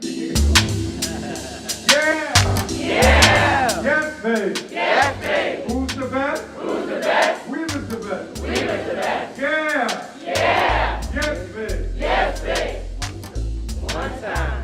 Yeah! Yeah! Yes, babe! Yes, babe! Who's the best? Who's the best? Weaver's the best! Weaver's the best! Yeah! Yeah! Yes, babe! Yes, babe! One time.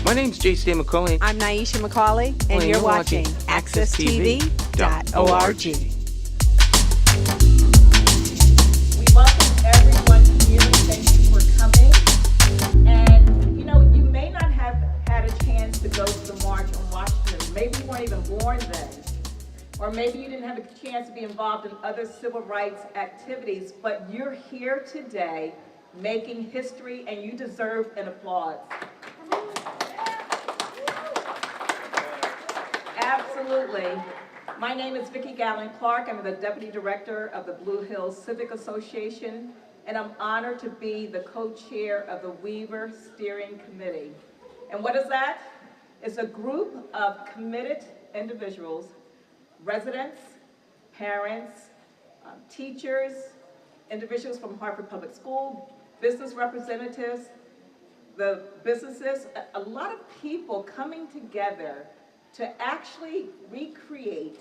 My name's J.C. McCauley. I'm Naisha McCauley, and you're watching AccessTV.org. We welcome everyone here. Thank you for coming. And you may not have had a chance to go to the March on Washington. Maybe you weren't even born then. Or maybe you didn't have a chance to be involved in other civil rights activities, but you're here today making history, and you deserve an applause. Absolutely. My name is Vicki Gallen Clark. I'm the Deputy Director of the Blue Hills Civic Association, and I'm honored to be the co-chair of the Weaver Steering Committee. And what is that? It's a group of committed individuals, residents, parents, teachers, individuals from Hartford Public School, business representatives, the businesses, a lot of people coming together to actually recreate,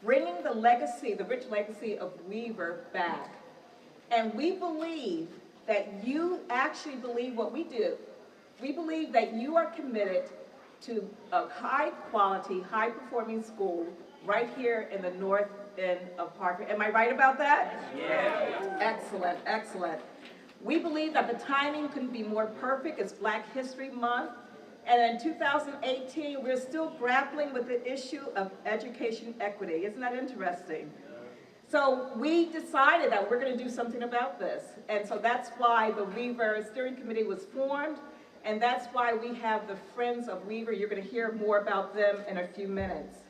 bringing the legacy, the rich legacy of Weaver back. And we believe that you actually believe what we do. We believe that you are committed to a high quality, high performing school right here in the north end of Hartford. Am I right about that? Yeah. Excellent, excellent. We believe that the timing couldn't be more perfect. It's Black History Month. And in 2018, we're still grappling with the issue of education equity. Isn't that interesting? So we decided that we're going to do something about this. And so that's why the Weaver Steering Committee was formed. And that's why we have the Friends of Weaver. You're going to hear more about them in a few minutes.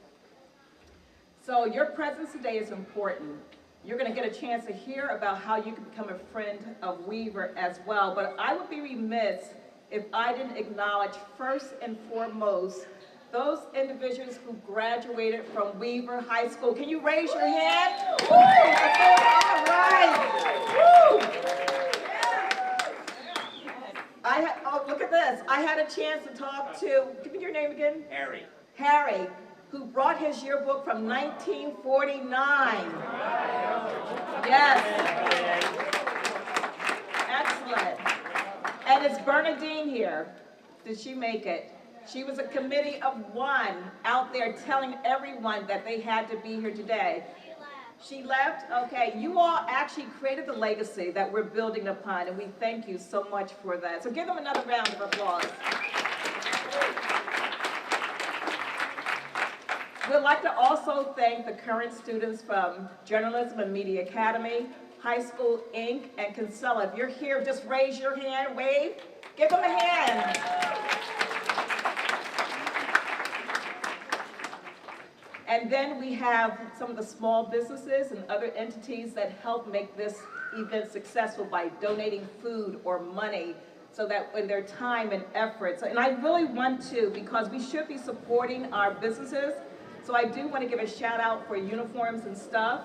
So your presence today is important. You're going to get a chance to hear about how you can become a friend of Weaver as well. But I would be remiss if I didn't acknowledge first and foremost those individuals who graduated from Weaver High School. Can you raise your hand? Woo! All right. Woo! Look at this. I had a chance to talk to, give me your name again. Harry, who brought his yearbook from 1949. Yes. Excellent. And it's Bernadine here. Did she make it? She was a committee of one out there telling everyone that they had to be here today. She left? Okay. You all actually created the legacy that we're building upon, and we thank you so much for that. So give them another round of applause. We'd like to also thank the current students from Journalism and Media Academy, High School Inc., and Kinsella. If you're here, just raise your hand, wave, give them a hand. And then we have some of the small businesses and other entities that help make this event successful by donating food or money, so that in their time and efforts. And I really want to, because we should be supporting our businesses, so I do want to give a shout out for uniforms and stuff.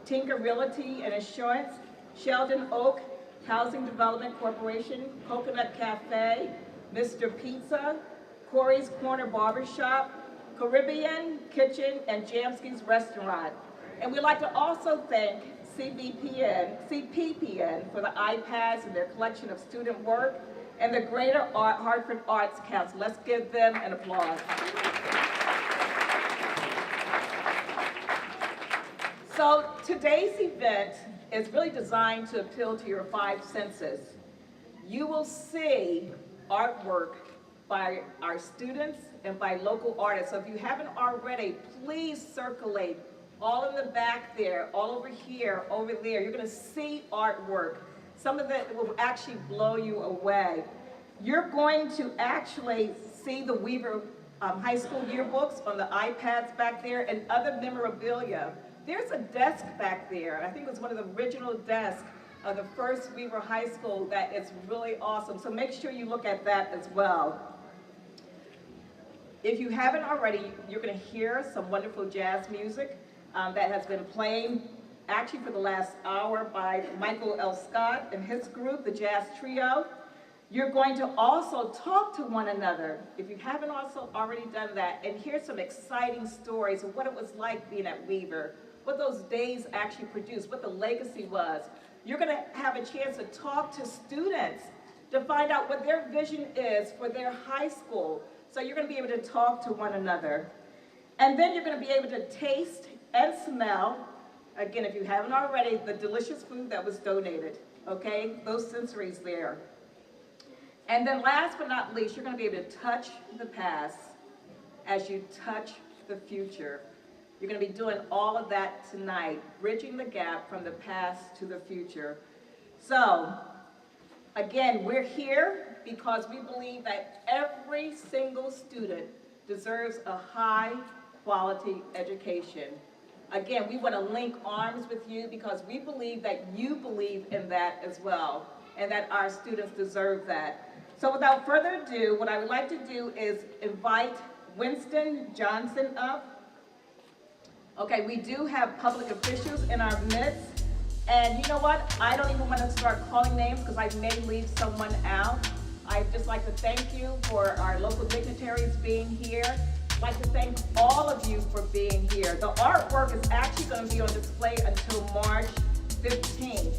Tinker Realty and Insurance, Sheldon Oak Housing Development Corporation, Coconut Cafe, Mr. Pizza, Corey's Corner Barbershop, Caribbean Kitchen, and Jamsky's Restaurant. And we'd like to also thank CPPN for the iPads and their collection of student work, and the Greater Hartford Arts Council. Let's give them an applause. So today's event is really designed to appeal to your five senses. You will see artwork by our students and by local artists. So if you haven't already, please circulate all in the back there, all over here, over there. You're going to see artwork. Some of it will actually blow you away. You're going to actually see the Weaver High School yearbooks on the iPads back there and other memorabilia. There's a desk back there. I think it was one of the original desks of the first Weaver High School that is really awesome. So make sure you look at that as well. If you haven't already, you're going to hear some wonderful jazz music that has been playing actually for the last hour by Michael L. Scott and his group, the Jazz Trio. You're going to also talk to one another, if you haven't also already done that, and hear some exciting stories of what it was like being at Weaver, what those days actually produced, what the legacy was. You're going to have a chance to talk to students to find out what their vision is for their high school. So you're going to be able to talk to one another. And then you're going to be able to taste and smell, again, if you haven't already, the delicious food that was donated, okay? Those sensories there. And then last but not least, you're going to be able to touch the past as you touch the future. You're going to be doing all of that tonight, bridging the gap from the past to the future. So, again, we're here because we believe that every single student deserves a high-quality education. Again, we want to link arms with you because we believe that you believe in that as well, and that our students deserve that. So without further ado, what I would like to do is invite Winston Johnson up. Okay, we do have public officials in our midst, and you know what? I don't even want to start calling names because I may leave someone out. I'd just like to thank you for our local dignitaries being here. I'd like to thank all of you for being here. The artwork is actually going to be on display until March 15th.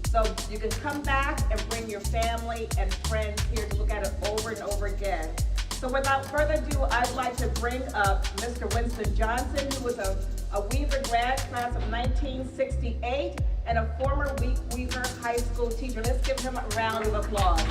So you can come back and bring your family and friends here to look at it over and over again. So without further ado, I'd like to bring up Mr. Winston Johnson, who was a Weaver grad class of 1968 and a former Weaver High School teacher. Let's give him a round of applause.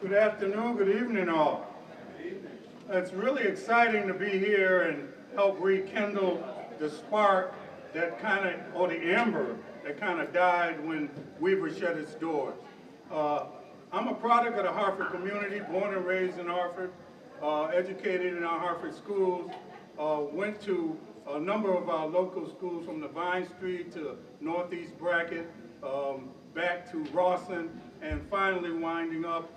Good afternoon, good evening all. It's really exciting to be here and help rekindle the spark that or the ember that kind of died when Weaver shut its doors. I'm a product of the Hartford community, born and raised in Hartford, educated in our Hartford schools, went to a number of our local schools from the Vine Street to Northeast Brackett, back to Rawson, and finally winding up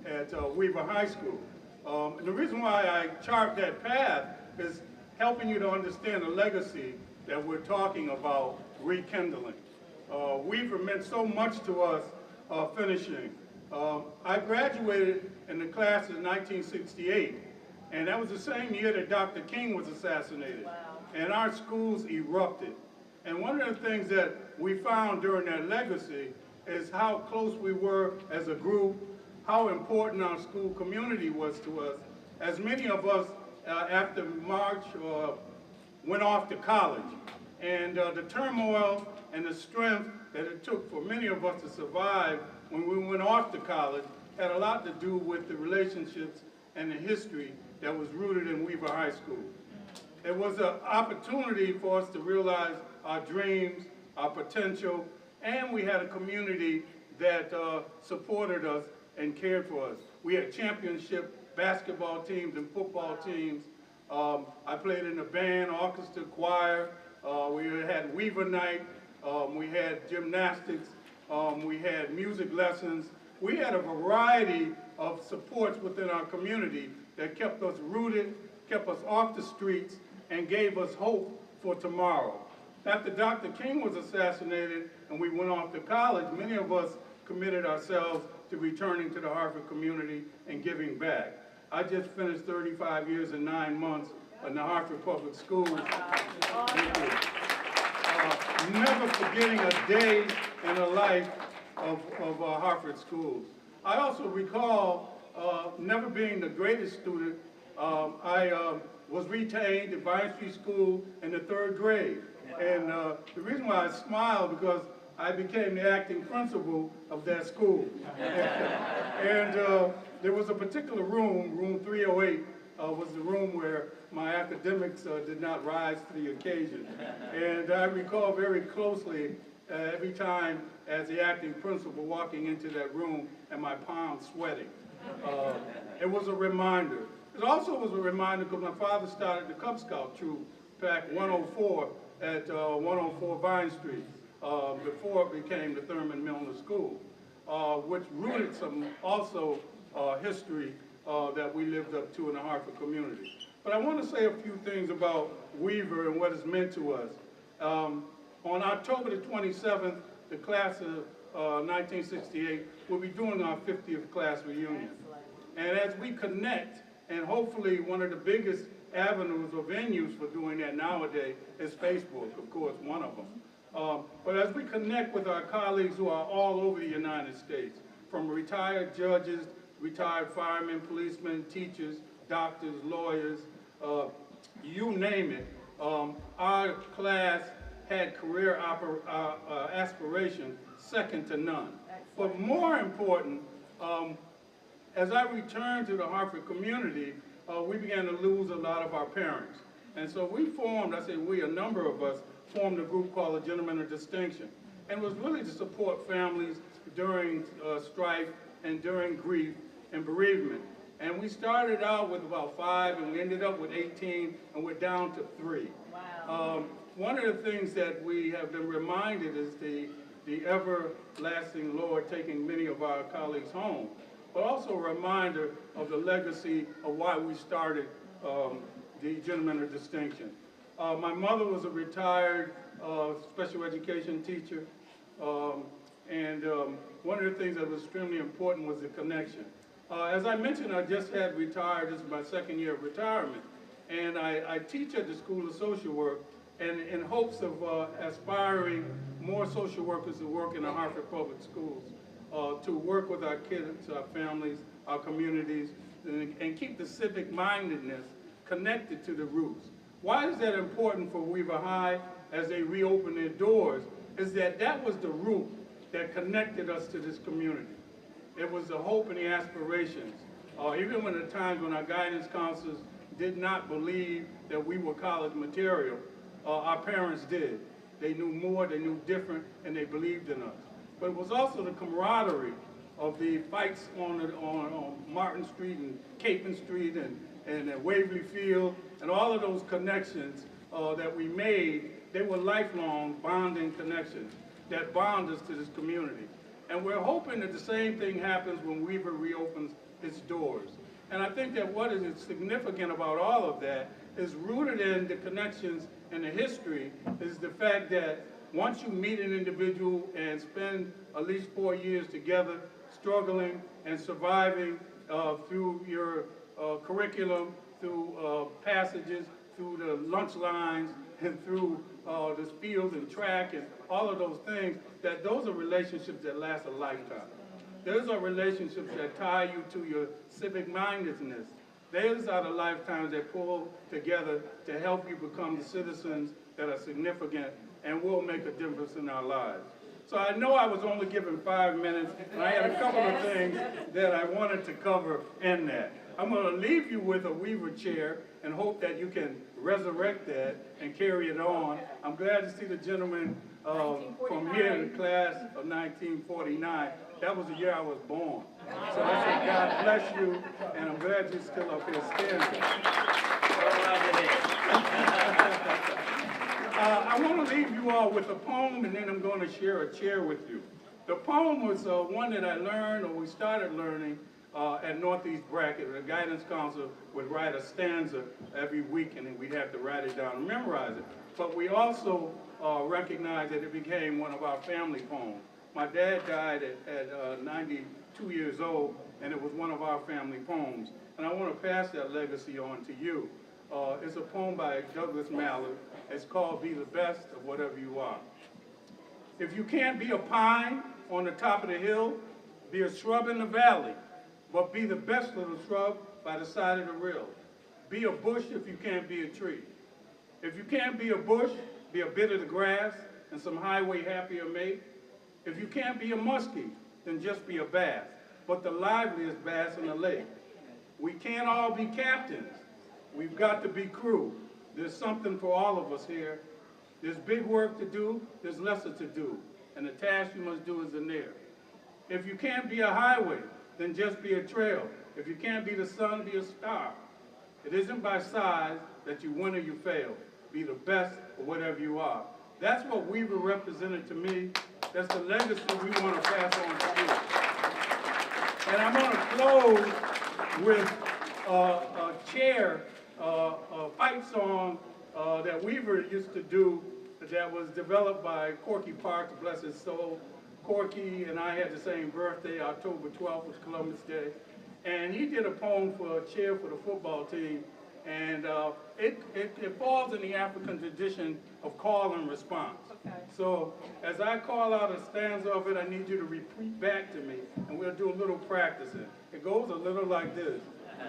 at Weaver High School. And the reason why I chart that path is helping you to understand the legacy that we're talking about rekindling. Weaver meant so much to us finishing. I graduated in the class in 1968, and that was the same year that Dr. King was assassinated. Wow. And our schools erupted. And one of the things that we found during that legacy is how close we were as a group, how important our school community was to us, as many of us after March went off to college. And the turmoil and the strength that it took for many of us to survive when we went off to college had a lot to do with the relationships and the history that was rooted in Weaver High School. It was an opportunity for us to realize our dreams, our potential, and we had a community that supported us and cared for us. We had championship basketball teams and football teams. I played in the band, orchestra, choir. We had Weaver Night. We had gymnastics. We had music lessons. We had a variety of supports within our community that kept us rooted, kept us off the streets, and gave us hope for tomorrow. After Dr. King was assassinated and we went off to college, many of us committed ourselves to returning to the Hartford community and giving back. I just finished 35 years and 9 months in the Hartford Public Schools. Never forgetting a day in the life of Hartford schools. I also recall never being the greatest student. I was retained at Vine Street School in the 3rd grade. And the reason why I smile because I became the acting principal of that school. And there was a particular room, room 308, was the room where my academics did not rise to the occasion. And I recall very closely every time as the acting principal walking into that room and my palms sweating. It was a reminder. It also was a reminder because my father started the Cub Scout troop back 104 at 104 Vine Street before it became the Thurman Milner School, which rooted some also history that we lived up to in the Hartford community. But I want to say a few things about Weaver and what it's meant to us. On October the 27th, the class of 1968 will be doing our 50th class reunion. And as we connect, and hopefully one of the biggest avenues or venues for doing that nowadays is Facebook, of course, one of them. But as we connect with our colleagues who are all over the United States, from retired judges, retired firemen, policemen, teachers, doctors, lawyers, you name it, our class had career aspirations second to none. But more important, as I returned to the Hartford community, we began to lose a lot of our parents. And so we formed, I say we, a number of us, formed a group called the Gentlemen of Distinction. And it was really to support families during strife and during grief and bereavement. And we started out with about 5 and we ended up with 18 and we're down to 3. Wow. One of the things that we have been reminded is the everlasting Lord taking many of our colleagues home, but also a reminder of the legacy of why we started the Gentlemen of Distinction. My mother was a retired special education teacher, and one of the things that was extremely important was the connection. As I mentioned, I just had retired. This is my 2nd year of retirement, and I teach at the School of Social Work, and in hopes of aspiring more social workers to work in the Hartford Public Schools, to work with our kids, our families, our communities, and keep the civic mindedness connected to the roots. Why is that important for Weaver High as they reopen their doors? Is that was the root that connected us to this community. It was the hope and the aspirations. Even when the times when our guidance counselors did not believe that we were college material, our parents did. They knew more, they knew different, and they believed in us. But it was also the camaraderie of the fights on Martin Street and Capen Street and Waverly Field, and all of those connections that we made. They were lifelong bonding connections that bond us to this community. And we're hoping that the same thing happens when Weaver reopens its doors. And I think that what is significant about all of that is rooted in the connections and the history is the fact that once you meet an individual and spend at least 4 years together, struggling and surviving through your curriculum, through passages, through the lunch lines, and through the fields and track and all of those things, that those are relationships that last a lifetime. Those are relationships that tie you to your civic mindedness. Those are the lifetimes that pull together to help you become the citizens that are significant and will make a difference in our lives. So I know I was only given 5 minutes, and I had a couple of things that I wanted to cover in that. I'm going to leave you with a Weaver chair and hope that you can resurrect that and carry it on. I'm glad to see the gentleman from here in the class of 1949. That was the year I was born. So I say God bless you, and I'm glad you're still up here standing. I want to leave you all with a poem, and then I'm going to share a chair with you. The poem was one that I learned, or we started learning, at Northeast Bracket. The guidance counselor would write a stanza every week, and then we'd have to write it down and memorize it. But we also recognize that it became one of our family poems. My dad died at 92 years old, and it was one of our family poems. And I want to pass that legacy on to you. It's a poem by Douglas Mallard. It's called Be the Best of Whatever You Are. If you can't be a pine on the top of the hill, be a shrub in the valley, but be the best little shrub by the side of the rill. Be a bush if you can't be a tree. If you can't be a bush, be a bit of the grass and some highway happier mate. If you can't be a muskie, then just be a bass, but the liveliest bass in the lake. We can't all be captains. We've got to be crew. There's something for all of us here. There's big work to do, there's lesser to do, and the task you must do is in there. If you can't be a highway, then just be a trail. If you can't be the sun, be a star. It isn't by size that you win or you fail. Be the best of whatever you are. That's what Weaver represented to me. That's the legacy we want to pass on to you. And I'm going to close with a fight song that Weaver used to do that was developed by Corky Parks, bless his soul. Corky and I had the same birthday. October 12th was Columbus Day. And he did a poem for a cheer for the football team. And it falls in the African tradition of call and response. Okay. So as I call out a stanza of it, I need you to repeat back to me, and we'll do a little practicing. It goes a little like this.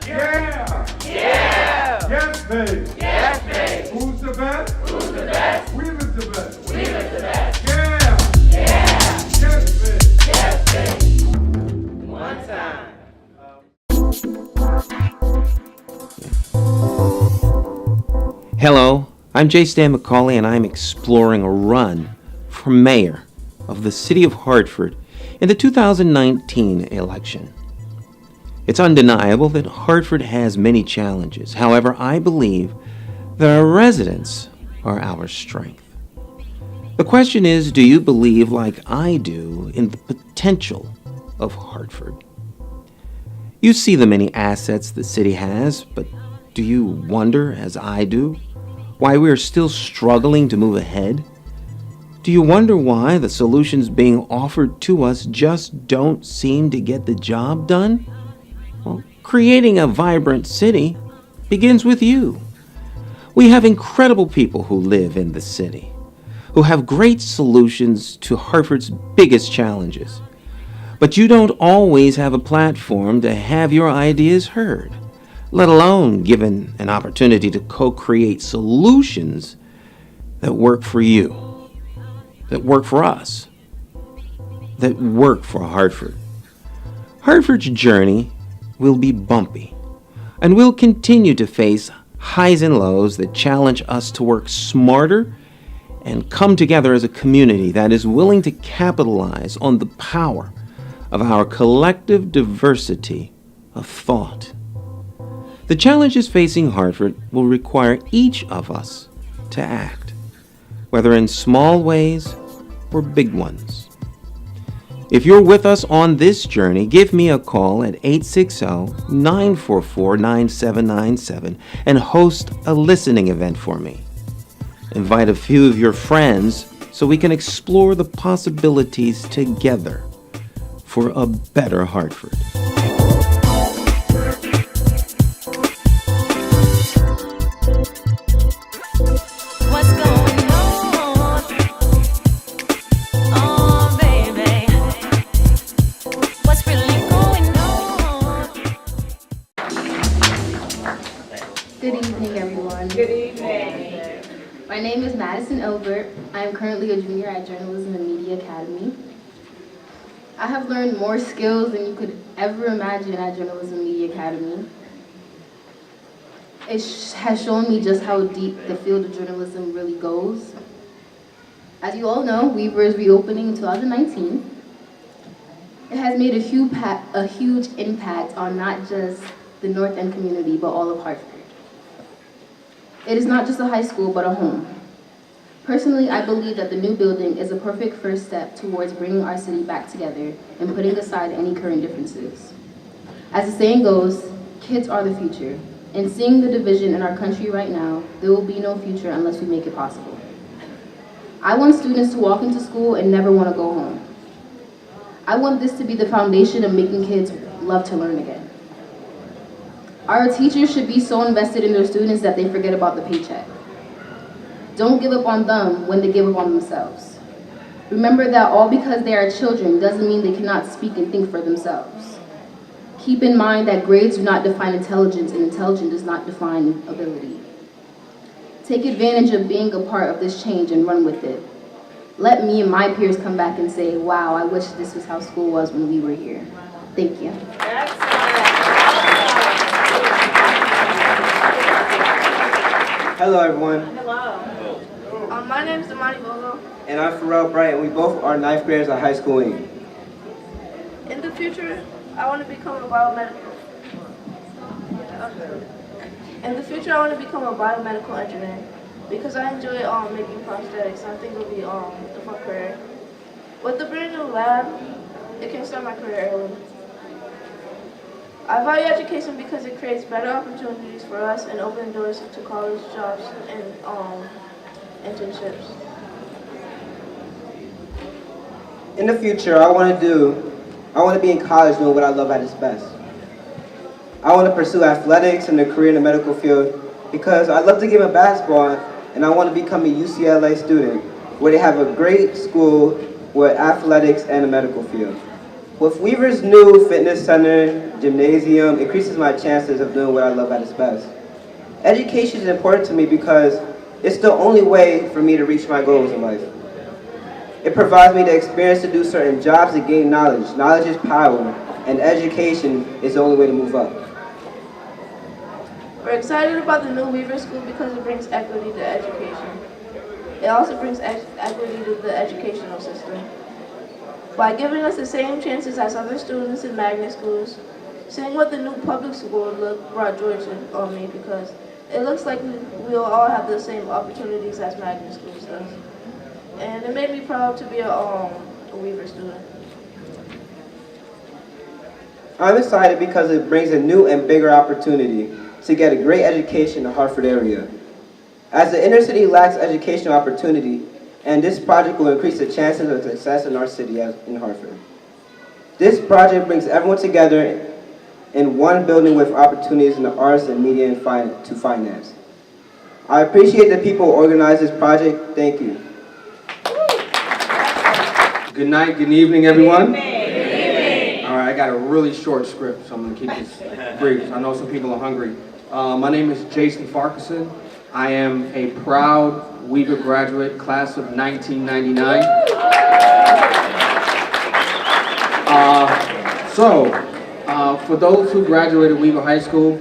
Yeah! Yeah! Yes, baby! Yes, baby! Who's the best? Who's the best? Weaver's the best! Weaver's the best! Yeah! Yeah! Yes, baby! Yes, baby! One time. Hello, I'm J. Stan McCauley, and I'm exploring a run for mayor of the city of Hartford in the 2019 election. It's undeniable that Hartford has many challenges. However, I believe that our residents are our strength. The question is, do you believe, like I do, in the potential of Hartford? You see the many assets the city has, but do you wonder, as I do, why we are still struggling to move ahead? Do you wonder why the solutions being offered to us just don't seem to get the job done? Well, creating a vibrant city begins with you. We have incredible people who live in the city, who have great solutions to Hartford's biggest challenges. But you don't always have a platform to have your ideas heard, let alone given an opportunity to co-create solutions that work for you, that work for us, that work for Hartford. Hartford's journey will be bumpy, and we'll continue to face highs and lows that challenge us to work smarter and come together as a community that is willing to capitalize on the power of our collective diversity of thought. The challenges facing Hartford will require each of us to act, whether in small ways or big ones. If you're with us on this journey, give me a call at 860-944-9797 and host a listening event for me. Invite a few of your friends so we can explore the possibilities together for a better Hartford. What's going on? Oh, baby. What's really going on? Good evening, everyone. Good evening. My name is Madison Elbert. I am currently a junior at Journalism and Media Academy. I have learned more skills than you could ever imagine at Journalism and Media Academy. It has shown me just how deep the field of journalism really goes. As you all know, Weaver is reopening in 2019. It has made a huge impact on not just the North End community, but all of Hartford. It is not just a high school, but a home. Personally, I believe that the new building is a perfect first step towards bringing our city back together and putting aside any current differences. As the saying goes, kids are the future. And seeing the division in our country right now, there will be no future unless we make it possible. I want students to walk into school and never want to go home. I want this to be the foundation of making kids love to learn again. Our teachers should be so invested in their students that they forget about the paycheck. Don't give up on them when they give up on themselves. Remember that all because they are children doesn't mean they cannot speak and think for themselves. Keep in mind that grades do not define intelligence, and intelligence does not define ability. Take advantage of being a part of this change and run with it. Let me and my peers come back and say, wow, I wish this was how school was when we were here. Thank you. Hello, everyone. Hello. My name is Damani Bogo. And I'm Pharrell Bright, and we both are 9th graders at High School Inc. In the future, I want to become a biomedical. In the future, I want to become a biomedical engineer because I enjoy making prosthetics, and I think it'll be a fun career. With the brand new lab, it can start my career early. I value education because it creates better opportunities for us and open doors to college jobs and internships. In the future, I want to be in college doing what I love at its best. I want to pursue athletics and a career in the medical field because I love the game of basketball, and I want to become a UCLA student where they have a great school with athletics and a medical field. With Weaver's new fitness center, gymnasium, increases my chances of doing what I love at its best. Education is important to me because it's the only way for me to reach my goals in life. It provides me the experience to do certain jobs to gain knowledge. Knowledge is power, and education is the only way to move up. We're excited about the new Weaver School because it brings equity to education. It also brings equity to the educational system. By giving us the same chances as other students in magnet schools, seeing what the new public school would look brought joy on me because it looks like we'll all have the same opportunities as magnet schools does. And it made me proud to be a Weaver student. I'm excited because it brings a new and bigger opportunity to get a great education in the Hartford area. As the inner city lacks educational opportunity, and this project will increase the chances of success in our city in Hartford. This project brings everyone together in one building with opportunities in the arts and media and to finance. I appreciate the people who organized this project. Thank you. Good night, good evening, everyone. Good evening. All right, I got a really short script, so I'm going to keep this brief. I know some people are hungry. My name is Jason Farquharson. I am a proud Weaver graduate, class of 1999. For those who graduated Weaver High School,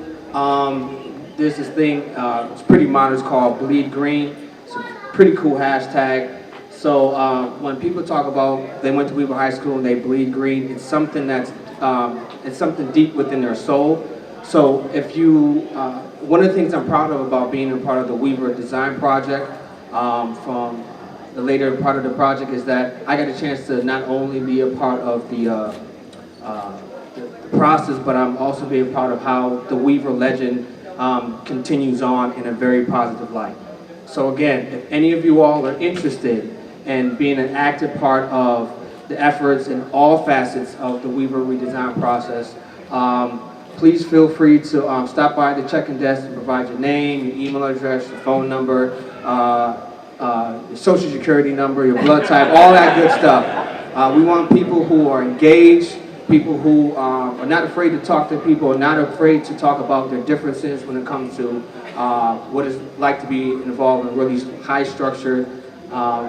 there's this thing, it's pretty modern, it's called Bleed Green. It's a pretty cool hashtag. So when people talk about they went to Weaver High School and they bleed green, it's something that's, it's something deep within their soul. So if you, one of the things I'm proud of about being a part of the Weaver Design Project, from the later part of the project is that I got a chance to not only be a part of the process, but I'm also being part of how the Weaver legend continues on in a very positive light. So again, if any of you all are interested in being an active part of the efforts in all facets of the Weaver redesign process, please feel free to stop by the check-in desk and provide your name, your email address, your phone number, your social security number, your blood type, all that good stuff. We want people who are engaged, people who are not afraid to talk to people, are not afraid to talk about their differences when it comes to what it's like to be involved in a really high-structured,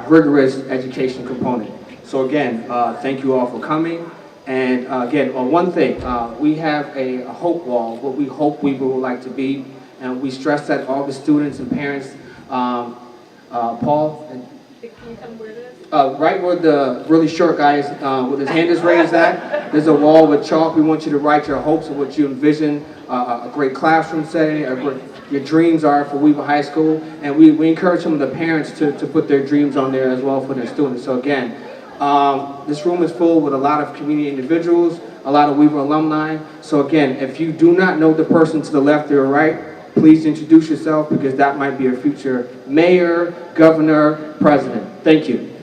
rigorous education component. So again, thank you all for coming. And again, one thing, we have a hope wall, what we hope Weaver would like to be, and we stress that all the students and parents, Paul, and, right where the really short guy is, with his hand is raised at, there's a wall with chalk. We want you to write your hopes of what you envision, a great classroom setting, your dreams are for Weaver High School, and we encourage some of the parents to put their dreams on there as well for their students. So again, this room is full with a lot of community individuals, a lot of Weaver alumni. So again, if you do not know the person to the left or right, please introduce yourself because that might be a future mayor, governor, president. Thank you.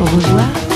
Au revoir.